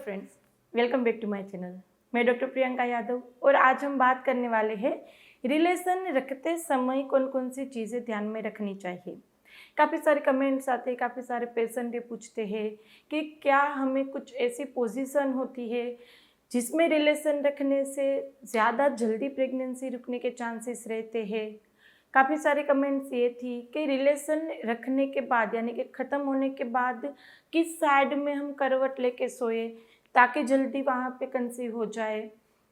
Friends, welcome back to my channel. मैं doctor Priyanka Yadav और आज हम बात करने वाले हैं रिलेशन रखते समय कौन कौन सी चीज़ें ध्यान में रखनी चाहिए। काफ़ी सारे कमेंट्स आते हैं, काफ़ी सारे पेशेंट ये पूछते हैं कि क्या हमें कुछ ऐसी पोजीशन होती है जिसमें रिलेशन रखने से ज़्यादा जल्दी प्रेगनेंसी रुकने के चांसेस रहते हैं। काफ़ी सारे कमेंट्स ये थी कि रिलेशन रखने के बाद यानी कि ख़त्म होने के बाद किस साइड में हम करवट लेके सोए ताकि जल्दी वहाँ पे कंसीव हो जाए।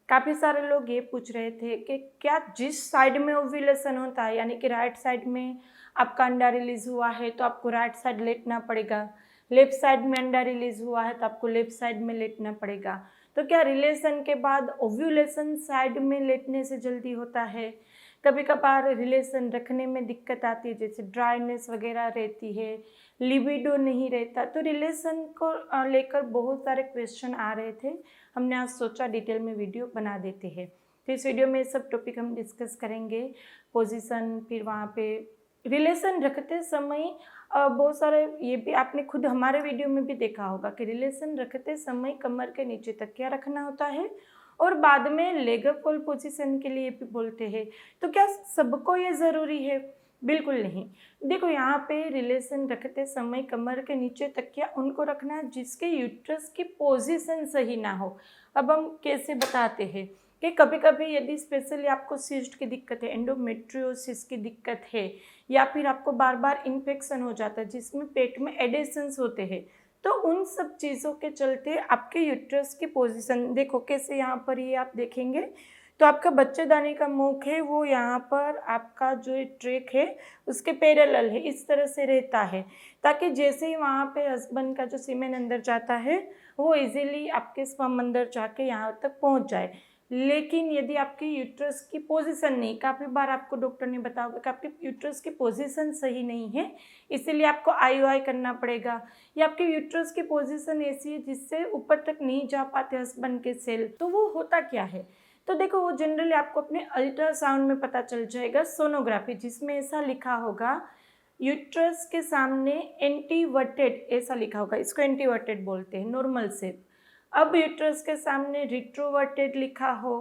काफ़ी सारे लोग ये पूछ रहे थे कि क्या जिस साइड में ओव्यूलेशन होता है यानी कि राइट साइड में आपका अंडा रिलीज़ हुआ है तो आपको राइट साइड लेटना पड़ेगा, लेफ़्ट साइड में अंडा रिलीज़ हुआ है तो आपको लेफ़्ट साइड में लेटना पड़ेगा। तो क्या रिलेशन के बाद ओव्यूलेशन साइड में लेटने से जल्दी होता है? कभी कभार रिलेशन रखने में दिक्कत आती है, जैसे ड्राइनेस वगैरह रहती है, लिबिडो नहीं रहता। तो रिलेशन को लेकर बहुत सारे क्वेश्चन आ रहे थे। हमने आज सोचा डिटेल में वीडियो बना देते हैं। तो इस वीडियो में सब टॉपिक हम डिस्कस करेंगे। पोजीशन, फिर वहाँ पे रिलेशन रखते समय बहुत सारे ये भी आपने खुद हमारे वीडियो में भी देखा होगा कि रिलेशन रखते समय कमर के नीचे तकिया रखना होता है और बाद में लेग अप होल्ड पोजीशन के लिए भी बोलते हैं। तो क्या सबको ये ज़रूरी है? बिल्कुल नहीं। देखो, यहाँ पे रिलेशन रखते समय कमर के नीचे तकिया उनको रखना है जिसके यूट्रस की पोजीशन सही ना हो। अब हम कैसे बताते हैं कि कभी कभी यदि स्पेशली आपको सिस्ट की दिक्कत है, एंडोमेट्रियोसिस की दिक्कत है, या फिर आपको बार बार इन्फेक्शन हो जाता है जिसमें पेट में एडेशंस होते हैं, तो उन सब चीज़ों के चलते आपके यूट्रस की पोजीशन देखो कैसे। यहाँ पर ये आप देखेंगे तो आपका बच्चेदानी का मुख है वो यहाँ पर आपका जो ट्रैक है उसके पैरेलल है, इस तरह से रहता है ताकि जैसे ही वहाँ पे हस्बैंड का जो सीमेन अंदर जाता है वो इजीली आपके स्पर्म अंदर जाके यहाँ तक पहुँच जाए। लेकिन यदि आपकी यूट्रस की पोजीशन नहीं, काफ़ी बार आपको डॉक्टर ने बताया होगा कि आपकी यूट्रस की पोजीशन सही नहीं है, इसीलिए आपको आईयूआई करना पड़ेगा, या आपके यूट्रस की पोजीशन ऐसी है जिससे ऊपर तक नहीं जा पाते हस्बैंड के सेल। तो वो होता क्या है? तो देखो, वो जनरली आपको अपने अल्ट्रासाउंड में पता चल जाएगा, सोनोग्राफी, जिसमें ऐसा लिखा होगा यूट्रस के सामने एंटीवर्टेड, ऐसा लिखा होगा, इसको एंटीवर्टेड बोलते हैं, नॉर्मल शेप। अब यूट्रस के सामने रिट्रोवर्टेड लिखा हो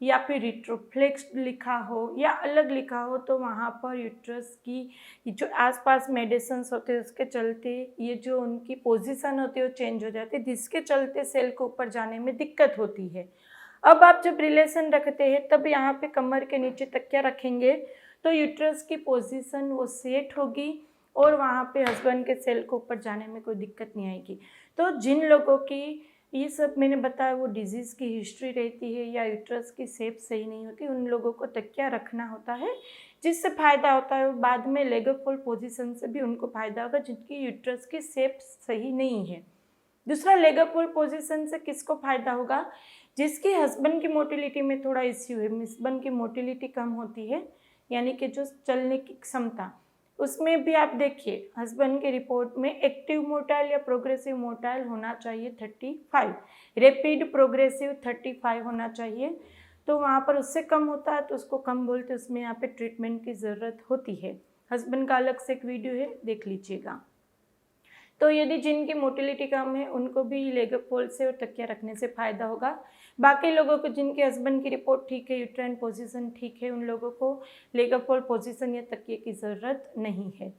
या फिर रिट्रोफ्लेक्स्ड लिखा हो या अलग लिखा हो तो वहाँ पर यूट्रस की जो आसपास मेडिसिन्स होते हैं उसके चलते ये जो उनकी पोजीशन होती है वो चेंज हो जाती है, जिसके चलते सेल को ऊपर जाने में दिक्कत होती है। अब आप जब रिलेशन रखते हैं तब यहाँ पे कमर के नीचे तकिया रखेंगे तो यूट्रस की पोजीशन वो सेट होगी और वहाँ पे हस्बैंड के सेल को ऊपर जाने में कोई दिक्कत नहीं आएगी। तो जिन लोगों की ये सब मैंने बताया वो डिजीज़ की हिस्ट्री रहती है या यूट्रस की शेप सही नहीं होती, उन लोगों को तकिया रखना होता है, जिससे फ़ायदा होता है। और बाद में लेग अप होल्ड पोजीशन से भी उनको फ़ायदा होगा जिनकी यूट्रस की शेप सही नहीं है। दूसरा, लेग अप होल्ड पोजीशन से किसको फ़ायदा होगा? जिसकी हस्बैंड की मोटिलिटी में थोड़ा इश्यू है, हस्बैंड की मोटिलिटी कम होती है यानी कि जो चलने की क्षमता, उसमें भी आप देखिए हस्बैंड के रिपोर्ट में एक्टिव मोटाइल या प्रोग्रेसिव मोटाइल होना चाहिए 35, रैपिड प्रोग्रेसिव 35 होना चाहिए। तो वहाँ पर उससे कम होता है तो उसको कम बोलते, उसमें यहाँ पे ट्रीटमेंट की ज़रूरत होती है। हस्बैंड का अलग से एक वीडियो है, देख लीजिएगा। तो यदि जिनकी मोटिलिटी कम है उनको भी लेग अप होल्ड से और तकिया रखने से फ़ायदा होगा। बाकी लोगों को जिनके हस्बैंड की रिपोर्ट ठीक है, यूट्राइन पोजीशन ठीक है, उन लोगों को लेग अप होल्ड पोजीशन या तकिए की ज़रूरत नहीं है।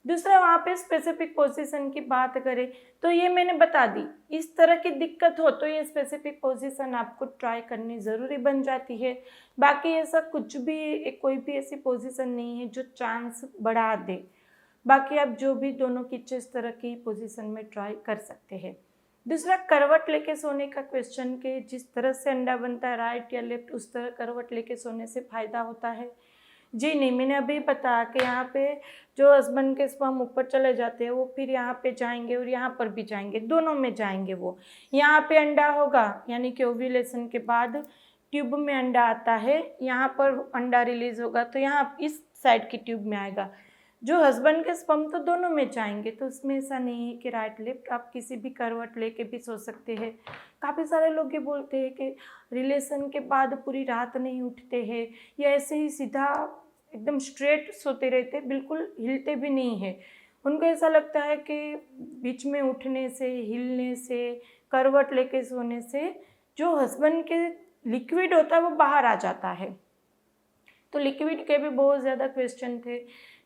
दूसरा, वहाँ पे स्पेसिफिक पोजीशन की बात करें तो ये मैंने बता दी, इस तरह की दिक्कत हो तो ये स्पेसिफिक पोजीशन आपको ट्राई करनी ज़रूरी बन जाती है। बाकी ऐसा कुछ भी, कोई भी ऐसी पोजीशन नहीं है जो चांस बढ़ा दे। बाकी आप जो भी दोनों की इस तरह की पोजीशन में ट्राई कर सकते हैं। दूसरा, करवट लेके सोने का क्वेश्चन के जिस तरह से अंडा बनता है राइट या लेफ्ट, उस तरह करवट लेके सोने से फ़ायदा होता है? जी नहीं, मैंने अभी बताया कि यहाँ पे जो हस्बैंड के स्पर्म ऊपर चले जाते हैं वो फिर यहाँ पे जाएंगे और यहाँ पर भी जाएंगे, दोनों में जाएंगे। वो यहाँ पे अंडा होगा यानी कि ओव्यूलेशन के बाद ट्यूब में अंडा आता है, यहाँ पर अंडा रिलीज होगा तो यहाँ इस साइड की ट्यूब में आएगा। जो हस्बैंड के स्पर्म तो दोनों में जाएंगे, तो उसमें ऐसा नहीं है कि राइट लेफ्ट, आप किसी भी करवट लेके भी सो सकते हैं। काफ़ी सारे लोग ये बोलते हैं कि रिलेशन के बाद पूरी रात नहीं उठते हैं या ऐसे ही सीधा एकदम स्ट्रेट सोते रहते, बिल्कुल हिलते भी नहीं है। उनको ऐसा लगता है कि बीच में उठने से, हिलने से, करवट लेके सोने से जो हस्बैंड के लिक्विड होता है वो बाहर आ जाता है। तो लिक्विड के भी बहुत ज़्यादा क्वेश्चन थे।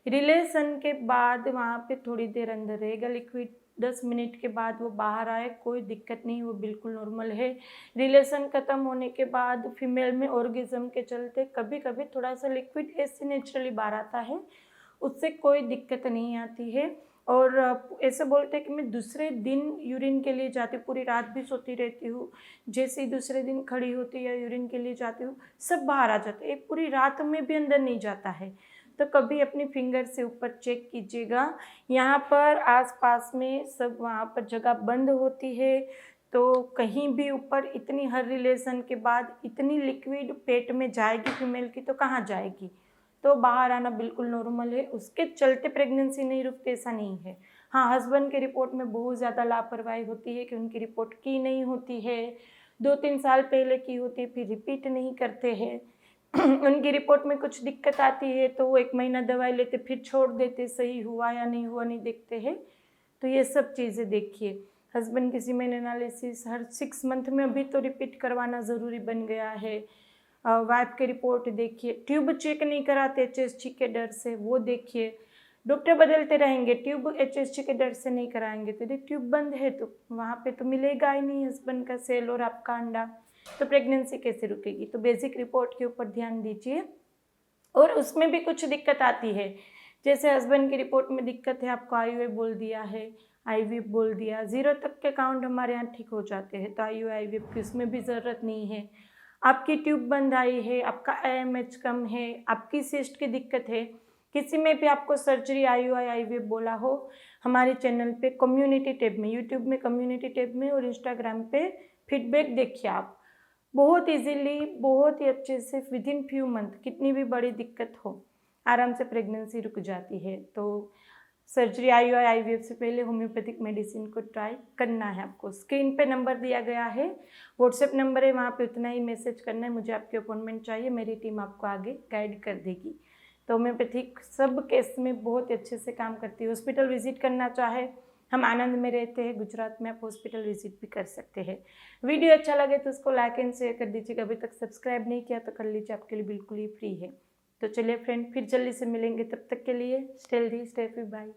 रिलेशन के बाद वहाँ पे थोड़ी देर अंदर रहेगा लिक्विड, 10 मिनट के बाद वो बाहर आए, कोई दिक्कत नहीं, वो बिल्कुल नॉर्मल है। रिलेशन ख़त्म होने के बाद फीमेल में ऑर्गेज़म के चलते कभी कभी थोड़ा सा लिक्विड ऐसे नेचुरली बाहर आता है, उससे कोई दिक्कत नहीं आती है। और ऐसे बोलते हैं कि मैं दूसरे दिन यूरिन के लिए जाती हूँ, पूरी रात भी सोती रहती हूँ, जैसे ही दूसरे दिन खड़ी होती है यूरिन के लिए जाती हूँ सब बाहर आ जाते हैं, एक पूरी रात में भी अंदर नहीं जाता है। तो कभी अपनी फिंगर से ऊपर चेक कीजिएगा, यहाँ पर आसपास में सब वहाँ पर जगह बंद होती है, तो कहीं भी ऊपर इतनी हर रिलेशन के बाद इतनी लिक्विड पेट में जाएगी फीमेल की तो कहाँ जाएगी, तो बाहर आना बिल्कुल नॉर्मल है। उसके चलते प्रेगनेंसी नहीं रुकती ऐसा नहीं है। हाँ, हस्बैंड के रिपोर्ट में बहुत ज़्यादा लापरवाही होती है कि उनकी रिपोर्ट की नहीं होती है, 2-3 साल पहले की होती है, फिर रिपीट नहीं करते हैं। उनकी रिपोर्ट में कुछ दिक्कत आती है तो वो 1 महीना दवाई लेते फिर छोड़ देते, सही हुआ या नहीं हुआ नहीं देखते हैं। तो ये सब चीज़ें देखिए। हस्बैंड की सीमेन एनालिसिस हर 6 मंथ में अभी तो रिपीट करवाना ज़रूरी बन गया है। वाइफ की रिपोर्ट देखिए, ट्यूब चेक नहीं कराते HSG के डर से, वो देखिए। डॉक्टर बदलते रहेंगे, ट्यूब HSG के डर से नहीं कराएंगे तो यदि ट्यूब बंद है तो वहाँ पे तो मिलेगा ही नहीं हस्बैंड का सेल और आपका अंडा, तो प्रेगनेंसी कैसे रुकेगी। तो बेसिक रिपोर्ट के ऊपर ध्यान दीजिए। और उसमें भी कुछ दिक्कत आती है, जैसे हस्बैंड की रिपोर्ट में दिक्कत है, आपको IUI बोल दिया है, IVF बोल दिया, 0 तक के काउंट हमारे यहाँ ठीक हो जाते हैं, तो IUI IVF की उसमें भी ज़रूरत नहीं है। आपकी ट्यूब बंद आई है, आपका AMH कम है, आपकी सिस्ट की दिक्कत है, किसी में भी आपको सर्जरी IUI IVF बोला हो, हमारे चैनल पे कम्युनिटी टैब में, यूट्यूब में कम्युनिटी टैब में और इंस्टाग्राम पे फीडबैक देखिए आप। बहुत इजीली, बहुत ही अच्छे से विदिन फ्यू मंथ कितनी भी बड़ी दिक्कत हो आराम से प्रेगनेंसी रुक जाती है। तो सर्जरी IUI IVF से पहले होम्योपैथिक मेडिसिन को ट्राई करना है आपको। स्क्रीन पे नंबर दिया गया है, व्हाट्सएप नंबर है, वहाँ पे उतना ही मैसेज करना है, मुझे आपकी अपॉइंटमेंट चाहिए, मेरी टीम आपको आगे गाइड कर देगी। तो होम्योपैथिक सब केस में बहुत अच्छे से काम करती है। हॉस्पिटल विजिट करना चाहे, हम आनंद में रहते हैं गुजरात में, आप हॉस्पिटल विजिट भी कर सकते हैं। वीडियो अच्छा लगे तो उसको लाइक एंड शेयर कर दीजिएगा, अभी तक सब्सक्राइब नहीं किया तो कर लीजिए, आपके लिए बिल्कुल ही फ्री है। तो चलिए फ्रेंड, फिर जल्दी से मिलेंगे, तब तक के लिए stay healthy, stay happy, bye.